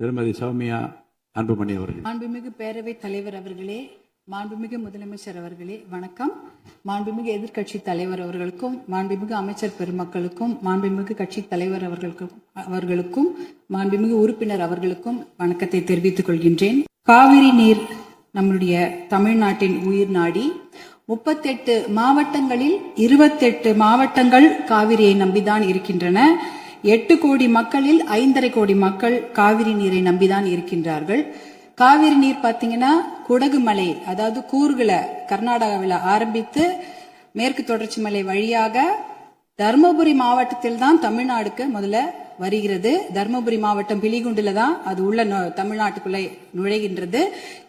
திருமதி சௌமியா அன்புமணி அவர்கள். மாண்புமிகு பேரவைத் தலைவர் அவர்களே, மாண்புமிகு முதலமைச்சர் அவர்களே வணக்கம். மாண்புமிகு எதிர்க்கட்சி தலைவர் அவர்களுக்கும், மாண்புமிகு அமைச்சர் பெருமக்களுக்கும், மாண்புமிகு கட்சி தலைவர் அவர்களுக்கும், மாண்புமிகு உறுப்பினர் அவர்களுக்கும் வணக்கத்தை தெரிவித்துக் கொள்கின்றேன். காவிரி நீர் நம்முடைய தமிழ்நாட்டின் உயிர் நாடி. 38 மாவட்டங்களில் 28 மாவட்டங்கள் காவிரியை நம்பிதான் இருக்கின்றன. 8 கோடி மக்களில் 5.5 கோடி மக்கள் காவிரி நீரை நம்பிதான் இருக்கின்றார்கள். காவிரி நீர் பாத்தீங்கன்னா குடகு மலை, அதாவது கூர்குல கர்நாடகாவில் ஆரம்பித்து மேற்கு தொடர்ச்சி மலை வழியாக தர்மபுரி மாவட்டத்தில் தான் தமிழ்நாடுக்கு முதல்ல வருகிறது. தர்மபுரி மாவட்டம் பிலிகுண்டுல தான் அது உள்ள தமிழ்நாட்டுக்குள்ள நுழைகின்றது.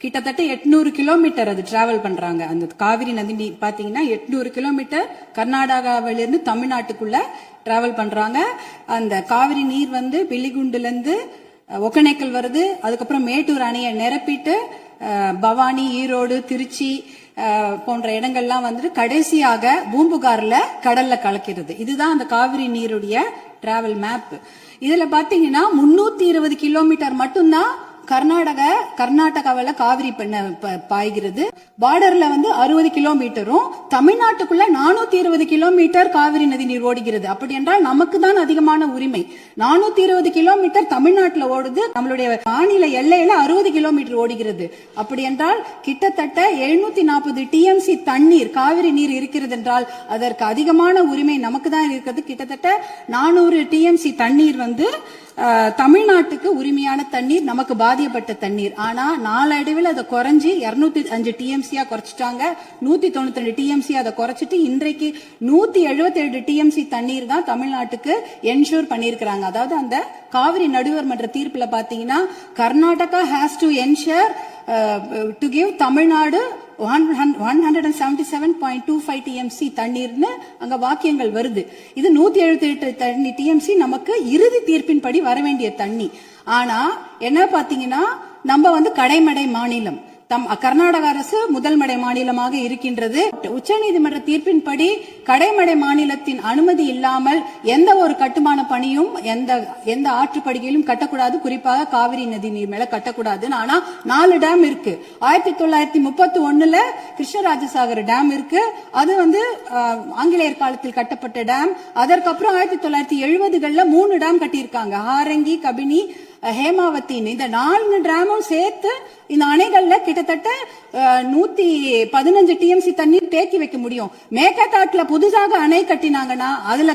கிட்டத்தட்ட 800 கிலோமீட்டர் அது டிராவல் பண்றாங்க. அந்த காவிரி நதி பாத்தீங்கன்னா 800 கிலோமீட்டர் கர்நாடகாவிலிருந்து தமிழ்நாட்டுக்குள்ள டிராவல் பண்றாங்க. அந்த காவிரி நீர் வந்து பிலிகுண்டுல இருந்து ஒகேனக்கல் வருது. அதுக்கப்புறம் மேட்டூர் அணையை நிரப்பிட்டு பவானி, ஈரோடு, திருச்சி போன்ற இடங்கள்லாம் வந்துட்டு கடைசியாக பூம்புகார்ல கடல்ல கலக்கிறது. இதுதான் அந்த காவிரி நீருடைய டிராவல் மேப். இதுல பாத்தீங்கன்னா 320 கிலோமீட்டர் மட்டும்தான் கர்நாடகாவில் காவிரி பாய்கிறது. பார்டர்ல வந்து 60 கிலோமீட்டரும் தமிழ்நாட்டுக்குள்ள 420 கிலோமீட்டர் காவிரி நதி நீர் ஓடுகிறது. அப்படி என்றால் நமக்கு தான் அதிகமான உரிமை. 420 கிலோமீட்டர் தமிழ்நாட்டில் ஓடுது, நம்மளுடைய மாநில எல்லையில 60 கிலோமீட்டர் ஓடுகிறது. அப்படி என்றால் கிட்டத்தட்ட 740 டிஎம்சி தண்ணீர் காவிரி நீர் இருக்கிறது என்றால் அதற்கு அதிகமான உரிமை நமக்கு தான் இருக்கிறது. கிட்டத்தட்ட 400 டிஎம்சி தண்ணீர் வந்து தமிழ்நாட்டுக்கு உரிமையான தண்ணீர், நமக்கு பாதிக்கப்பட்ட தண்ணீர். ஆனா நாளடைவில் அதை குறைஞ்சி 205 டிஎம்சியா குறைச்சிட்டாங்க. 192 டிஎம்சி அதை குறைச்சிட்டு இன்றைக்கு 177 டிஎம்சி தண்ணீர் தான் தமிழ்நாட்டுக்கு என்ஷூர் பண்ணிருக்கிறாங்க. அதாவது அந்த காவிரி நடுவர் மன்ற தீர்ப்புல பாத்தீங்கன்னா Karnataka has to ensure to give Tamil Nadu 177.25 TMC தண்ணீர்னு அங்க வாக்கியங்கள் வருது. இது 178 டிஎம்சி நமக்கு இறுதி தீர்ப்பின்படி வர வேண்டிய தண்ணி. ஆனா என்ன பாத்தீங்கன்னா நம்ம வந்து கடைமடை மாநிலம். கர்நாடக அரசு முதல்மடை மாநிலமாக இருக்கின்றது. உச்சநீதிமன்ற தீர்ப்பின்படி கடைமடை மாநிலத்தின் அனுமதி இல்லாமல் எந்த ஒரு கட்டுமான பணியும் எந்த ஆற்றுப்படுகையிலும் கட்டக்கூடாது. குறிப்பாக காவிரி நதி நீர் மேல கட்டக்கூடாது. ஆனா 4 டேம் இருக்கு. 1931 கிருஷ்ணராஜசாகர் டேம் இருக்கு. அது வந்து ஆங்கிலேயர் காலத்தில் கட்டப்பட்ட டேம். அதற்கப்புறம் 1970களில் 3 டேம் கட்டியிருக்காங்க. ஹாரங்கி, கபினி, ஹேமாவதி. இந்த 4 டேமும் சேர்த்து இந்த அணைகள்ல கிட்டத்தட்ட 115 டிஎம்சி தண்ணீர் தேக்கி வைக்க முடியும். மேகதாட்டுல புதுசாக அணை கட்டினாங்கன்னா அதுல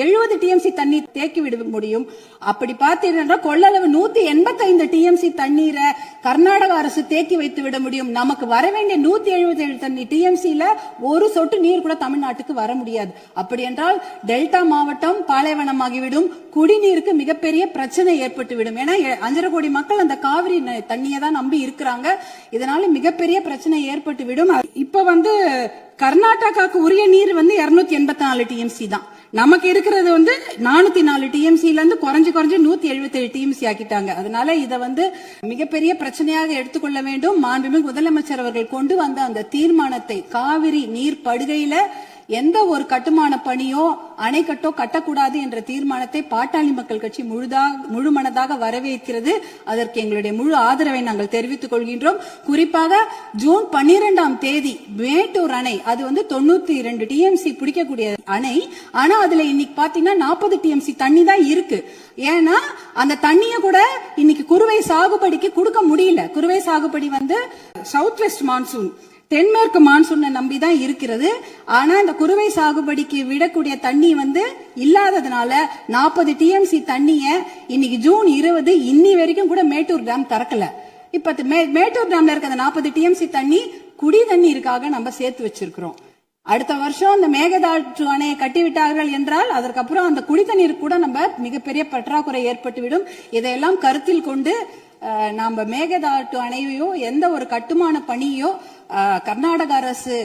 70 டிஎம்சி தண்ணீர் தேக்கி விட முடியும். அப்படி பார்த்தீங்கன்னா கொள்ளளவு 185 டிஎம்சி தண்ணீரை கர்நாடக அரசு தேக்கி வைத்து விட முடியும். நமக்கு வர வேண்டிய 177 டிஎம்சில ஒரு சொட்டு நீர் கூட தமிழ்நாட்டுக்கு வர முடியாது. அப்படி என்றால் டெல்டா மாவட்டம் பாலைவனமாகிவிடும். குடிநீருக்கு மிகப்பெரிய பிரச்சனை ஏற்பட்டுவிடும். ஏன்னா 5.5 கோடி மக்கள் அந்த காவிரி தண்ணியை தான் நம்பி இருக்கிறாங்க. இதனால மிகப்பெரிய பிரச்சனை ஏற்பட்டு விடும். இப்ப வந்து கர்நாடகாவுக்கு உரிய நீர் வந்து 284 டிஎம்சி தான். நமக்கு இருக்கிறது வந்து 404 டிஎம்சில இருந்து குறைஞ்சு 177 டிஎம்சி ஆக்கிட்டாங்க. அதனால இத வந்து மிகப்பெரிய பிரச்சனையாக எடுத்துக்கொள்ள வேண்டும். மாண்புமிகு முதலமைச்சர் அவர்கள் கொண்டு வந்த அந்த தீர்மானத்தை, காவிரி நீர் படுகையில எந்த ஒரு கட்டுமான பணியோ அணைக்கட்டோ கட்டக்கூடாது என்ற தீர்மானத்தை பாட்டாளி மக்கள் கட்சி முழு மனதாக வரவேற்கிறது. அதற்கு எங்களுடைய முழு ஆதரவை நாங்கள் தெரிவித்துக் கொள்கின்றோம். குறிப்பாக ஜூன் 12ஆம் தேதி மேட்டூர் அணை, அது வந்து 92 டிஎம்சி பிடிக்கக்கூடிய அணை. ஆனா அதுல இன்னைக்கு பாத்தீங்கன்னா 40 டிஎம்சி தண்ணி தான் இருக்கு. ஏன்னா அந்த தண்ணிய கூட இன்னைக்கு குறுவை சாகுபடிக்கு கொடுக்க முடியல. குறுவை சாகுபடி வந்து சவுத் வெஸ்ட் மான்சூன், தென்மேற்கு மான்சூனை நம்பிதான் இருக்கிறது. ஆனா இந்த குறுவை சாகுபடிக்கு விடக்கூடிய தண்ணி வந்து இல்லாததுனால 40 டிஎம்சி தண்ணிய இன்னைக்கு ஜூன் 20 இன்னி வரைக்கும் கூட மேட்டூர் டேம் திறக்கல. இப்ப மேட்டூர் டேம்ல இருக்க அந்த 40 டிஎம்சி தண்ணி குடி தண்ணீருக்காக நம்ம சேர்த்து வச்சிருக்கிறோம். அடுத்த வருஷம் அந்த மேகதாட்டு அணையை கட்டிவிட்டார்கள் என்றால் அதற்கப்புறம் அந்த குடி தண்ணீர் கூட நம்ம மிகப்பெரிய பற்றாக்குறை ஏற்பட்டுவிடும். இதையெல்லாம் கருத்தில் கொண்டு நாம மேகதாட்டு அணையோ எந்த ஒரு கட்டுமான பணியோ கர்நாடக அரசு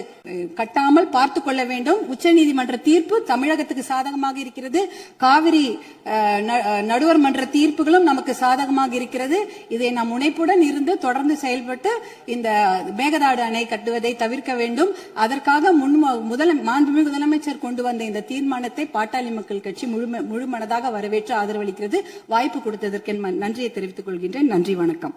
கட்டாமல் பார்த்து கொள்ள வேண்டும். உச்சநீதிமன்ற தீர்ப்பு தமிழகத்துக்கு சாதகமாக இருக்கிறது. காவிரி நடுவர் மன்ற தீர்ப்புகளும் நமக்கு சாதகமாக இருக்கிறது. இதை நாம் முனைப்புடன் இருந்து தொடர்ந்து செயல்பட்டு இந்த மேகதாடு அணை கட்டுவதை தவிர்க்க வேண்டும். அதற்காக மாண்புமிகு முதலமைச்சர் கொண்டு வந்த இந்த தீர்மானத்தை பாட்டாளி மக்கள் கட்சி முழு மனதாக வரவேற்று ஆதரவளிக்கிறது. வாய்ப்பு கொடுத்ததற்கு நன்றியை தெரிவித்துக் கொள்கின்றேன். நன்றி, வணக்கம்.